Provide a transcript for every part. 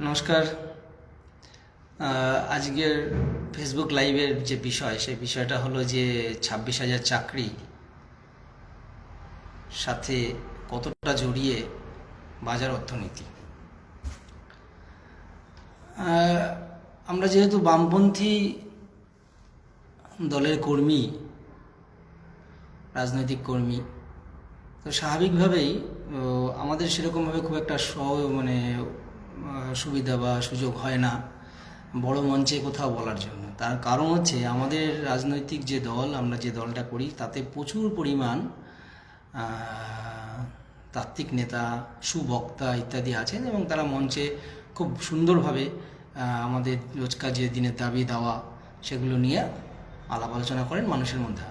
নমস্কার। আজকের ফেসবুক লাইভের যে বিষয় সেই বিষয়টা হলো যে 26,000 চাকরি সাথে কতটা জড়িয়ে বাজার অর্থনীতি। আমরা যেহেতু বামপন্থী দলের কর্মী, রাজনৈতিক কর্মী, তো স্বাভাবিকভাবেই আমাদের সেরকমভাবে খুব একটা সুবিধা বা সুযোগ হয় না বড় মঞ্চে কোথাও বলার জন্য। তার কারণ হচ্ছে আমাদের রাজনৈতিক যে দল, আমরা যে দলটা করি তাতে প্রচুর পরিমাণ তাত্ত্বিক নেতা, সুবক্তা ইত্যাদি আছেন এবং তারা মঞ্চে খুব সুন্দরভাবে আমাদের রোজকার যে দিনের দাবি দাওয়া সেগুলো নিয়ে আলাপ আলোচনা করেন, মানুষের মধ্যে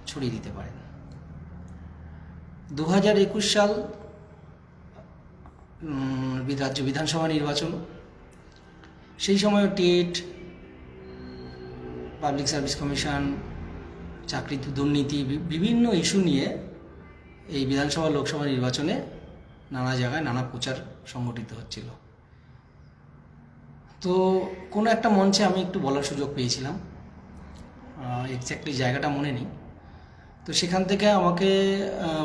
ছড়িয়ে দিতে পারেন। 2021 সাল রাজ্য বিধানসভা নির্বাচন, সেই সময় টেট, পাবলিক সার্ভিস কমিশন, চাকরি দুর্নীতি, বিভিন্ন ইস্যু নিয়ে এই বিধানসভা লোকসভা নির্বাচনে নানা জায়গায় নানা প্রচার সংগঠিত হচ্ছিল। তো কোনো একটা মঞ্চে আমি একটু বলার সুযোগ পেয়েছিলাম, এক্স্যাক্টলি জায়গাটা মনে নেই। তো সেখান থেকে আমাকে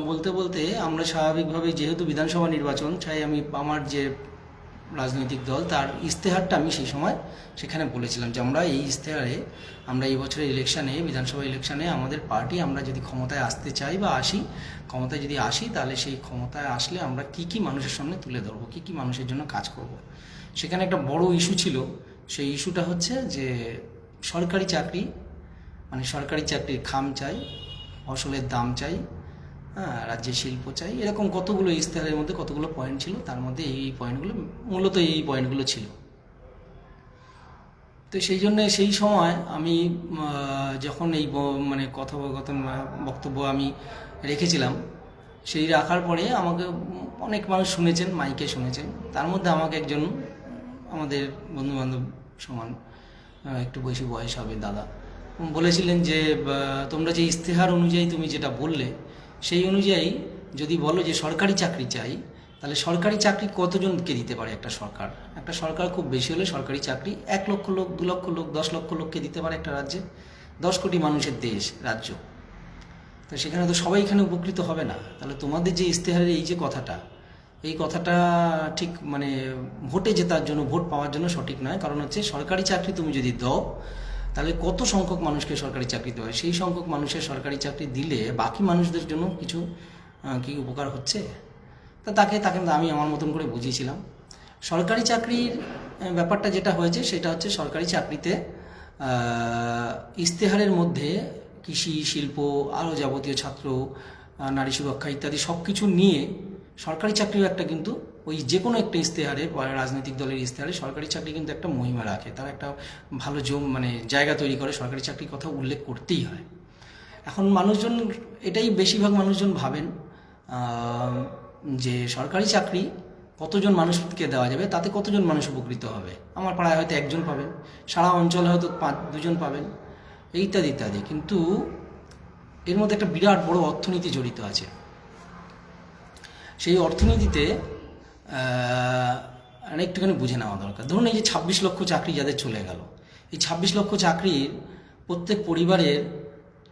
বলতে বলতে আমরা স্বাভাবিকভাবে, যেহেতু বিধানসভা নির্বাচন, চাই আমি আমার যে রাজনৈতিক দল তার ইশতেহারটা আমি সেই সময় সেখানে বলেছিলাম যে আমরা এই ইশতেহারে, আমরা এই বছরের ইলেকশানে, বিধানসভা ইলেকশানে আমাদের পার্টি, আমরা যদি ক্ষমতায় আসতে চাই বা আসি, ক্ষমতায় যদি আসি, তাহলে সেই ক্ষমতায় আসলে আমরা কি কি মানুষের সামনে তুলে ধরবো, কি কি মানুষের জন্য কাজ করব। সেখানে একটা বড় ইস্যু ছিল, সেই ইস্যুটা হচ্ছে যে সরকারি চাকরি, মানে সরকারি চাকরির খাম চাই, ফসলের দাম চাই, রাজ্যে শিল্প চাই, এরকম কতগুলো ইশতেহারের মধ্যে কতগুলো পয়েন্ট ছিল, তার মধ্যে এই পয়েন্টগুলো, মূলত এই পয়েন্টগুলো ছিল। তো সেই জন্য সেই সময় আমি যখন এই কথোপকথন বক্তব্য আমি রেখেছিলাম, সেই রাখার পরে আমাকে অনেক মানুষ শুনেছেন, মাইকে শুনেছেন। তার মধ্যে আমাকে একজন আমাদের বন্ধুবান্ধব সমান, একটু বেশি বয়স হবে দাদা, বলেছিলেন যে তোমরা যে ইশতেহার অনুযায়ী তুমি যেটা বললে, সেই অনুযায়ী যদি বলো যে সরকারি চাকরি চাই, তাহলে সরকারি চাকরি কতজনকে দিতে পারে একটা সরকার? একটা সরকার খুব বেশি হলে সরকারি চাকরি 1 লক্ষ লোক, 2 লক্ষ লোক, 10 লক্ষ লোককে দিতে পারে একটা রাজ্যে। 10 কোটি মানুষের দেশ, রাজ্য। তো সেখানে তো সবাই এখানে উপকৃত হবে না। তাহলে তোমাদের যে ইশতেহারের এই যে কথাটা, এই কথাটা ঠিক ভোটে জেতার জন্য, ভোট পাওয়ার জন্য সঠিক নয়। কারণ হচ্ছে সরকারি চাকরি তুমি যদি দাও, তাহলে কত সংখ্যক মানুষকে সরকারি চাকরি দেওয়া হয়, সেই সংখ্যক মানুষের সরকারি চাকরি দিলে বাকি মানুষদের জন্য কিছু কি উপকার হচ্ছে? তাকে আমি আমার মতন করে বুঝিয়েছিলাম। সরকারি চাকরির ব্যাপারটা যেটা হয়েছে সেটা হচ্ছে, সরকারি চাকরিতে ইশতেহারের মধ্যে কৃষি, শিল্প, আরও যাবতীয় ছাত্র, নারী সুরক্ষা ইত্যাদি সব কিছু নিয়ে সরকারি চাকরিও একটা, কিন্তু ওই যে কোনো একটা ইশতেহারে, রাজনৈতিক দলের ইশতেহারে সরকারি চাকরি কিন্তু একটা মহিমা রাখে, তারা একটা ভালো জায়গা তৈরি করে, সরকারি চাকরির কথা উল্লেখ করতেই হয়। এখন মানুষজন, এটাই বেশিরভাগ মানুষজন ভাবেন যে সরকারি চাকরি কতজন মানুষকে দেওয়া যাবে, তাতে কতজন মানুষ উপকৃত হবে। আমার পাড়ায় হয়তো একজন পাবেন, সারা অঞ্চলে হয়তো 2জন পাবেন, ইত্যাদি ইত্যাদি। কিন্তু এর মধ্যে একটা বিরাট বড় অর্থনীতি জড়িত আছে। সেই অর্থনীতিতে একটুখানি বুঝে নেওয়া দরকার। ধরুন এই যে 26 লক্ষ চাকরি যাদের চলে গেল, এই 26 লক্ষ চাকরির প্রত্যেক পরিবারের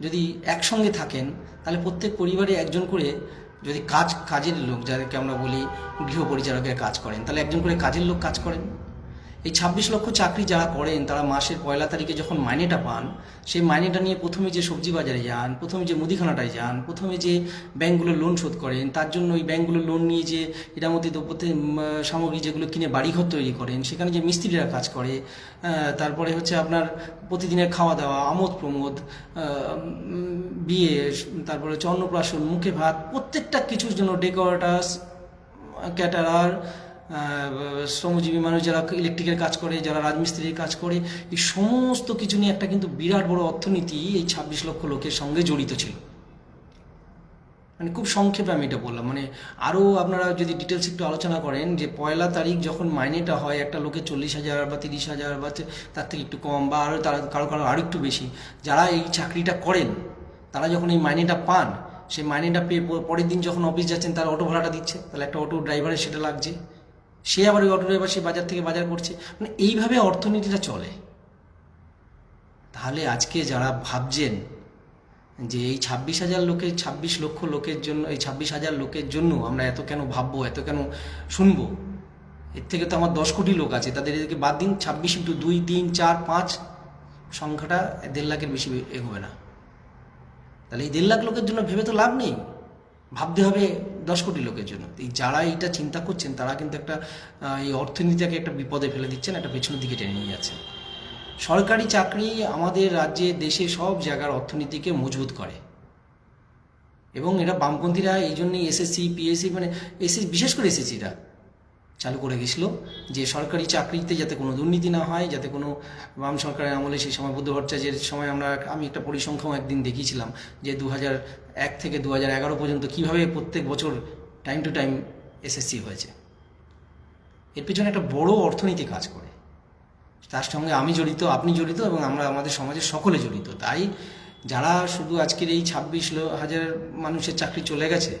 যদি একসঙ্গে থাকেন, তাহলে প্রত্যেক পরিবারে একজন করে, যদি কাজের লোক, যাদেরকে আমরা বলি গৃহপরিচারকের কাজ করেন, তাহলে একজন করে কাজের লোক কাজ করেন। এই 26 লক্ষ চাকরি যারা করেন, তারা মাসের 1 তারিখে যখন মাইনেটা পান, সেই মাইনেটা নিয়ে প্রথমে যে সবজি বাজারে যান, প্রথমে যে মুদিখানাটায় যান, প্রথমে যে ব্যাঙ্কগুলো লোন শোধ করেন, তার জন্য ওই ব্যাঙ্কগুলো লোন নিয়ে যে এটামতি দ্রব্য সামগ্রী যেগুলো কিনে বাড়িঘর তৈরি করেন, সেখানে যে মিস্ত্রিরা কাজ করে, তারপরে হচ্ছে আপনার প্রতিদিনের খাওয়া দাওয়া, আমোদ প্রমোদ, বিয়ে, তারপরে হচ্ছে অন্নপ্রাশন, মুখে ভাত, প্রত্যেকটা কিছুর জন্য ডেকোরেটার্স, ক্যাটারার, শ্রমজীবী মানুষ যারা ইলেকট্রিকের কাজ করে, যারা রাজমিস্ত্রির কাজ করে, এই সমস্ত কিছু নিয়ে একটা কিন্তু বিরাট বড় অর্থনীতি এই 26 লক্ষ লোকের সঙ্গে জড়িত ছিল। খুব সংক্ষেপে আমি এটা বললাম। আরও আপনারা যদি ডিটেলস একটু আলোচনা করেন, যে 1 তারিখ যখন মাইনেটা হয়, একটা লোকের 40,000 বা 30,000 বা তার থেকে একটু কম, বা আরও কারো আরও একটু বেশি, যারা এই চাকরিটা করেন, তারা যখন এই মাইনেটা পান, সেই মাইনেটা পেয়ে পরের দিন যখন অফিস যাচ্ছেন, তার অটো ভাড়াটা দিচ্ছে, তাহলে একটা অটো ড্রাইভারের সেটা লাগছে। সে আবার ওই অটো ড্রাইভার সে বাজার থেকে বাজার করছে, মানে এইভাবে অর্থনীতিটা চলে। তাহলে আজকে যারা ভাবছেন যে এই 26,000 লোকের, 26 লক্ষ লোকের জন্য, এই 26,000 লোকের জন্য আমরা এত কেন ভাববো, এত কেন শুনবো, এর থেকে তো আমার 10 কোটি লোক আছে, তাদের এদেরকে বাদ দিন, 26 ইন্টু 2, 3, 4, 5 সংখ্যাটা 1.5 লাখের বেশি এগোবে না। তাহলে এই 1.5 লাখ লোকের জন্য ভেবে তো লাভ নেই, ভাবতে হবে 10 কোটি লোকের জন্য। এই যারা এইটা চিন্তা করছেন তারা কিন্তু একটা এই অর্থনীতিটাকে একটা বিপদে ফেলে দিচ্ছেন, একটা পেছনের দিকে টেনে নিয়ে যাচ্ছেন। সরকারি চাকরি আমাদের রাজ্যে, দেশে সব জায়গার অর্থনীতিকে মজবুত করে, এবং এটা বামপন্থীরা এই জন্যই এসএসসি, পিএসসি, মানে বিশেষ করে এসএসসিরা চালু করে গেছিলো যে সরকারি চাকরিতে যাতে কোনো দুর্নীতি না হয়, যাতে কোনো, বাম সরকারের আমলে সেই সময় বুদ্ধ ভট্টাচার্যের সময় আমি একটা পরিসংখ্যাও একদিন দেখিয়েছিলাম যে 2001 থেকে 2011 পর্যন্ত কীভাবে প্রত্যেক বছর টাইম টু টাইম এসএসসি হয়েছে। এর পিছনে একটা বড় অর্থনীতি কাজ করে, তার সঙ্গে আমি জড়িত, আপনি জড়িত, এবং আমরা আমাদের সমাজের সকলে জড়িত। তাই যারা শুধু আজকের এই 26,000 মানুষের চাকরি চলে গেছে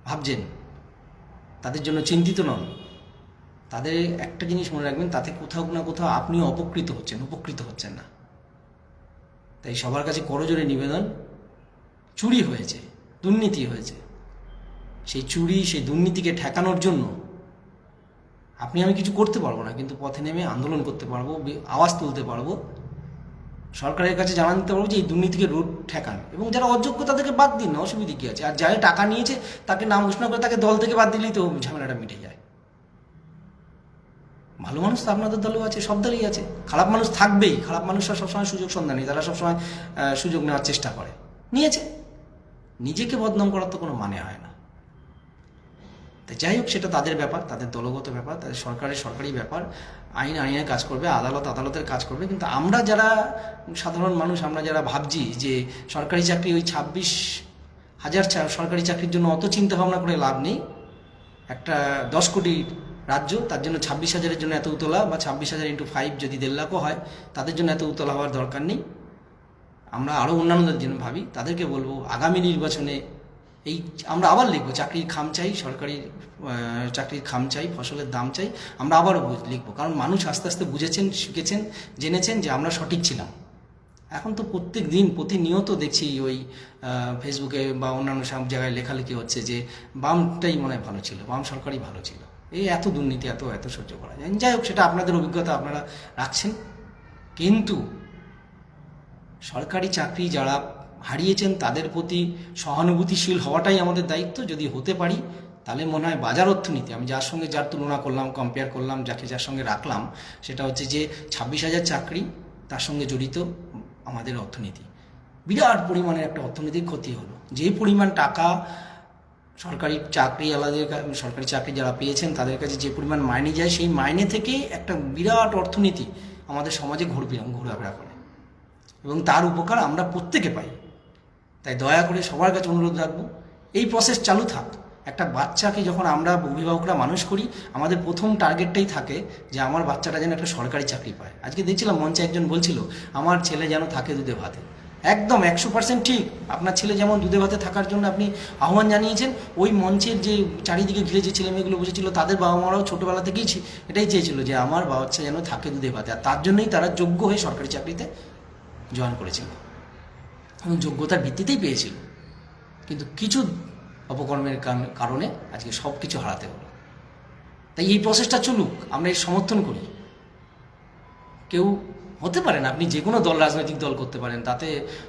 ভাবছেন, তাদের জন্য চিন্তিত নন, তাদের একটা জিনিস মনে রাখবেন, তাতে কোথাও না কোথাও আপনিও উপকৃত হচ্ছেন না। তাই সবার কাছে করজোড়ে নিবেদন, চুরি হয়েছে, দুর্নীতি হয়েছে, সেই চুরি, সেই দুর্নীতিকে ঠেকানোর জন্য আপনি আমি কিছু করতে পারবো না, কিন্তু পথে নেমে আন্দোলন করতে পারবো, আওয়াজ তুলতে পারবো, সরকারের কাছে জানান দিতে পারবো যে এই দুর্নীতিকে রোধ ঠেকান, এবং যারা অযোগ্য তাদেরকে বাদ দিন না, অসুবিধা কী আছে? আর যারা টাকা নিয়েছে তাকে নাম ঘোষণা করে তাকে দল থেকে বাদ দিলেই তো ঝামেলাটা মিটে যায়। ভালো মানুষ তো আপনাদের দলেও আছে, সব দলেই আছে, খারাপ মানুষ থাকবেই। খারাপ মানুষরা সবসময় সুযোগ সন্ধানী, তারা সবসময় সুযোগ নেওয়ার চেষ্টা করে, নিয়েছে। নিজেকে বদনাম করার তো কোনো মানে হয় না। তাই যাই হোক, সেটা তাদের ব্যাপার, তাদের দলগত ব্যাপার, তাদের সরকারি ব্যাপার, আইনের কাজ করবে, আদালতের কাজ করবে। কিন্তু আমরা যারা সাধারণ মানুষ, আমরা যারা ভাবছি যে সরকারি চাকরি, ওই 26,000 সরকারি চাকরির জন্য অত চিন্তা ভাবনা করে লাভ নেই। একটা 10 কোটি রাজ্য, তার জন্য 26,000-এর জন্য এত উতলা, বা 26,000 × 5 যদি 1.5 লাখও হয়, তাদের জন্য এত উতলা হওয়ার দরকার নেই। আমরা আরও অন্যান্যদের জন্য ভাবি, তাদেরকে বলবো আগামী নির্বাচনে এই আমরা আবার লিখবো চাকরির খাম চাই, সরকারি চাকরির খাম চাই, ফসলের দাম চাই, আমরা আবারও লিখবো। কারণ মানুষ আস্তে আস্তে বুঝেছেন, শিখেছেন, জেনেছেন যে আমরা সঠিক ছিলাম। এখন তো প্রত্যেক দিন প্রতিনিয়ত দেখছি ওই ফেসবুকে বা অন্যান্য সব জায়গায় লেখালেখি হচ্ছে যে বামটাই মনে হয় ভালো ছিল, বাম সরকারই ভালো ছিল, এই এত দুর্নীতি, এত সহ্য করা যায়। যাই হোক, সেটা আপনাদের অভিজ্ঞতা, আপনারা রাখছেন। কিন্তু সরকারি চাকরি যারা হারিয়েছেন তাদের প্রতি সহানুভূতিশীল হওয়াটাই আমাদের দায়িত্ব। যদি হতে পারি তাহলে মনে হয় বাজার অর্থনীতি, আমি যার তুলনা করলাম, কম্পেয়ার করলাম, যার সঙ্গে রাখলাম, সেটা হচ্ছে যে 26,000 চাকরি, তার সঙ্গে জড়িত আমাদের অর্থনীতি, বিরাট পরিমাণের একটা অর্থনীতির ক্ষতি হলো। যেই পরিমাণ টাকা সরকারি চাকরি যারা পেয়েছেন তাদের কাছে যে পরিমাণ মাইনে যায়, সেই মাইনে থেকে একটা বিরাট অর্থনীতি আমাদের সমাজে ঘোরাফেরা করে, এবং তার উপকার আমরা প্রত্যেকে পাই। তাই দয়া করে সবার কাছে অনুরোধ রাখবো, এই প্রসেস চালু থাক। একটা বাচ্চাকে যখন আমরা অভিভাবকরা মানুষ করি, আমাদের প্রথম টার্গেটটাই থাকে যে আমার বাচ্চাটা যেন একটা সরকারি চাকরি পায়। আজকে দেখছিলাম মঞ্চে একজন বলছিল আমার ছেলে যেন থাকে দুধে ভাতে। একদম 100% ঠিক। আপনার ছেলে যেমন দুধে ভাতে থাকার জন্য আপনি আহ্বান জানিয়েছেন, ওই মঞ্চের যে চারিদিকে ঘিরে যে ছেলেমেয়েগুলো বসেছিল তাদের বাবা মারাও ছোটোবেলা থেকেই এটাই চেয়েছিল যে আমার বাচ্চা যেন থাকে দুধে ভাতে, আর তার জন্যই তারা যোগ্য হয়ে সরকারি চাকরিতে জয়েন করেছিল এবং যোগ্যতার ভিত্তিতেই পেয়েছিল। কিন্তু কিছু অপকর্মের কারণে আজকে সব কিছু হারাতে হলো। তাই এই প্রসেসটা চলুক, আমরা এর সমর্থন করি। কেউ হতে পারেন, আপনি যে কোনো রাজনৈতিক দল করতে পারেন, তাতে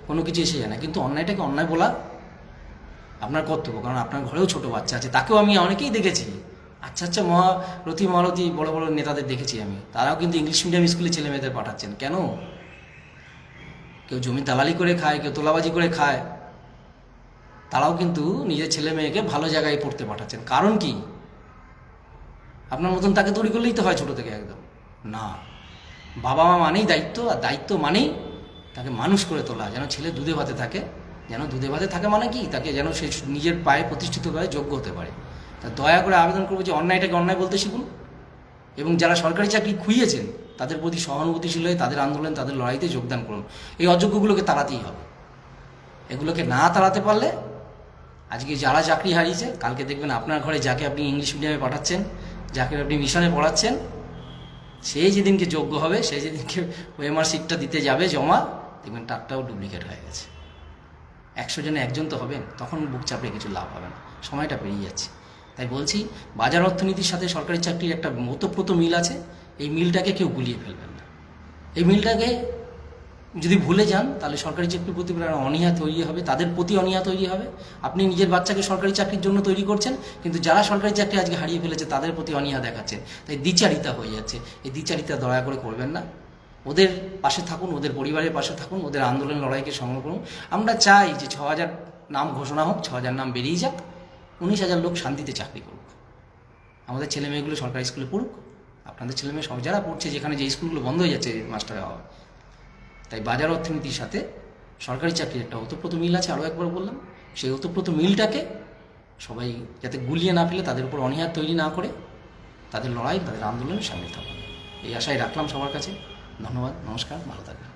কোনো কিছু এসে যায় না, কিন্তু অন্যায়টাকে অন্যায় বলা আপনার কর্তব্য। কারণ আপনার ঘরেও ছোট বাচ্চা আছে, তাকেও আমি অনেকেই দেখেছি, আচ্ছা মহারথী বড় বড় নেতাদের দেখেছি আমি, তারাও কিন্তু ইংলিশ মিডিয়াম স্কুলে ছেলে মেয়েদের পাঠাচ্ছেন। কেন? কেউ জমি দালালি করে খায়, কেউ তোলাবাজি করে খায়, তারাও কিন্তু নিজের ছেলে মেয়েকে ভালো জায়গায় পড়তে পাঠাচ্ছেন। কারণ কি? আপনার মতন তাকে তৈরি করলেই তো হয় ছোটো থেকে? একদম না। বাবা মা মানেই দায়িত্ব, আর দায়িত্ব মানেই তাকে মানুষ করে তোলা, যেন ছেলে দুধে ভাতে থাকে। যেন দুধে ভাতে থাকে মানে কি, তাকে যেন সে নিজের পায়ে প্রতিষ্ঠিতভাবে যোগ্য হতে পারে। তা দয়া করে আবেদন করবো যে অন্যায়টাকে অন্যায় বলতে শিখুন, এবং যারা সরকারি চাকরি খুইয়েছেন তাদের প্রতি সহানুভূতিশীল হয়ে তাদের আন্দোলন, তাদের লড়াইতে যোগদান করুন। এই অযোগ্যগুলোকে তাড়াতেই হবে। এগুলোকে না তাড়াতে পারলে, আজকে যারা চাকরি হারিয়েছে, কালকে দেখবেন আপনার ঘরে যাকে আপনি ইংলিশ মিডিয়ামে পাঠাচ্ছেন, যাকে আপনি মিশনে পড়াচ্ছেন সেই যেদিনকে যোগ্য হবে, সেই যেদিনকে ওএমআর সিটটা দিতে যাবে জমা, দেখবেন টাকাটাও ডুপ্লিকেট হয়ে গেছে। 100 জনে একজন তো হবেন, তখন বুক চাপড়ে কিছু লাভ হবে না, সময়টা পেরিয়ে যাচ্ছে। তাই বলছি, বাজার অর্থনীতির সাথে সরকারি চাকরির একটা ওতপ্রোত মিল আছে, এই মিলটাকে কেউ গুলিয়ে ফেলবেন না। এই মিলটাকে যদি ভুলে যান তাহলে সরকারি চাকরির প্রতি অনীহা তৈরি হবে, তাদের প্রতি অনীহা তৈরি হবে। আপনি নিজের বাচ্চাকে সরকারি চাকরির জন্য তৈরি করছেন, কিন্তু যারা সরকারি চাকরি আজকে হারিয়ে ফেলেছে তাদের প্রতি অনীহা দেখাচ্ছেন। তাই দ্বিচারিতা হয়ে যাচ্ছে। এই দ্বিচারিতা দয়া করে করবেন না। ওদের পাশে থাকুন, ওদের পরিবারের পাশে থাকুন, ওদের আন্দোলন লড়াইকে সংগ্রহ করুন। আমরা চাই যে 6000 নাম ঘোষণা হোক, 6000 নাম বেরিয়ে যাক, 19,000 লোক শান্তিতে চাকরি করুক। আমাদের ছেলেমেয়েগুলো সরকারি স্কুলে পড়ুক, আপনাদের ছেলেমেয়ে সব যারা পড়ছে, যেখানে যে স্কুলগুলো বন্ধ হয়ে যাচ্ছে মাস্টারের অভাব। তাই বাজার অর্থনীতির সাথে সরকারি চাকরির একটা ওতপ্রোত মিল আছে, আরও একবার বললাম। সেই ওতপ্রোত মিলটাকে সবাই যাতে গুলিয়ে না ফেলে, তাদের উপর অনীহা তৈরি না করে, তাদের লড়াই, তাদের আন্দোলনে সামিল থাকুন, এই আশায় রাখলাম সবার কাছে। ধন্যবাদ, নমস্কার, ভালো থাকবেন।